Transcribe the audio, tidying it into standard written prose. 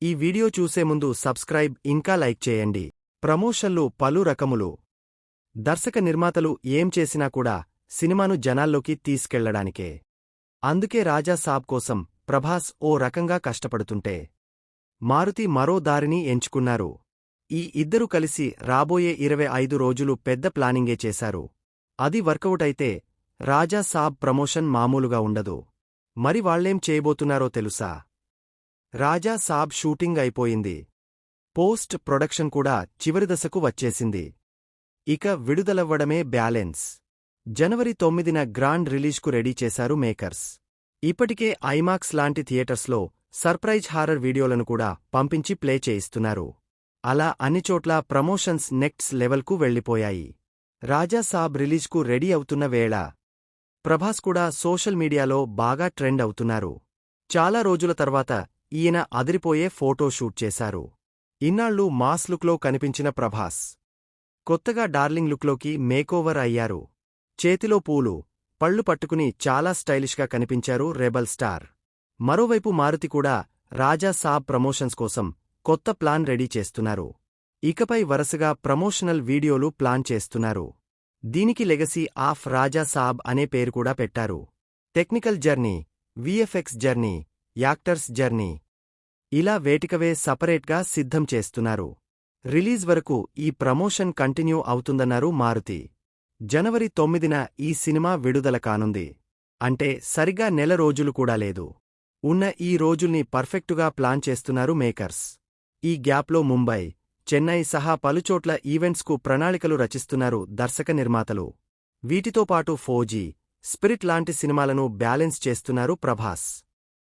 ఈ వీడియో చూసే ముందు సబ్స్క్రైబ్ ఇంకా లైక్ చేయండి. ప్రమోషన్లు పలు రకములు. దర్శక నిర్మాతలు ఏం చేసినా కూడా సినిమాను జనాల్లోకి తీసుకెళ్లడానికే. అందుకే రాజా సాబ్ కోసం ప్రభాస్ ఓ రకంగా కష్టపడుతుంటే మారుతి మరో దారిని ఎంచుకున్నారు. ఈ ఇద్దరు కలిసి రాబోయే 25 రోజులు పెద్ద ప్లానింగే చేశారు. అది వర్కవుటైతే రాజా సాబ్ ప్రమోషన్ మామూలుగా ఉండదు. మరి వాళ్లేం చేయబోతున్నారో తెలుసా? రాజా సాబ్ షూటింగ్ అయిపోయింది. పోస్ట్ ప్రొడక్షన్ కూడా చివరి దశకు వచ్చేసింది. ఇక విడుదలవ్వడమే బ్యాలెన్స్. జనవరి 9న గ్రాండ్ రిలీజ్కు రెడీ చేశారు మేకర్స్. ఇప్పటికే ఐమాక్స్ లాంటి థియేటర్స్లో సర్ప్రైజ్ హారర్ వీడియోలను కూడా పంపించి ప్లే చేయిస్తున్నారు. అలా అన్నిచోట్లా ప్రమోషన్స్ నెక్స్ట్ లెవెల్కు వెళ్లిపోయాయి. రాజా సాబ్ రిలీజ్కు రెడీ అవుతున్న వేళ ప్రభాస్ కూడా సోషల్ మీడియాలో బాగా ట్రెండ్ అవుతున్నారు. చాలా రోజుల తర్వాత ఈయన అదిరిపోయే ఫోటో షూట్ చేశారు. ఇన్నాళ్లు మాస్ లుక్లో కనిపించిన ప్రభాస్ కొత్తగా డార్లింగ్ లుక్లోకి మేకోవర్ అయ్యారు. చేతిలో పూలు, పళ్ళు పట్టుకుని చాలా స్టైలిష్గా కనిపించారు రెబల్ స్టార్. మరోవైపు మారుతి కూడా రాజా సాబ్ ప్రమోషన్స్ కోసం కొత్త ప్లాన్ రెడీ చేస్తున్నారు. ఇకపై వరుసగా ప్రమోషనల్ వీడియోలు ప్లాన్ చేస్తున్నారు. దీనికి లెగసీ ఆఫ్ రాజా సాబ్ అనే పేరు కూడా పెట్టారు. Technical journey, VFX journey, actors journey ఇలా వేటికవే సపరేట్గా సిద్ధం చేస్తున్నారు. రిలీజ్ వరకు ఈ ప్రమోషన్ కంటిన్యూ అవుతుందన్నారు మారుతి. జనవరి 9న ఈ సినిమా విడుదల కానుంది. అంటే సరిగ్గా నెల రోజులు కూడా లేదు. ఉన్న ఈ రోజుల్ని పర్ఫెక్టుగా ప్లాన్ చేస్తున్నారు మేకర్స్. ఈ గ్యాప్లో ముంబై, చెన్నై సహా పలుచోట్ల ఈవెంట్స్కు ప్రణాళికలు రచిస్తున్నారు దర్శక నిర్మాతలు. వీటితో పాటు ఫౌజీ, స్పిరిట్ లాంటి సినిమాలను బ్యాలెన్స్ చేస్తున్నారు ప్రభాస్.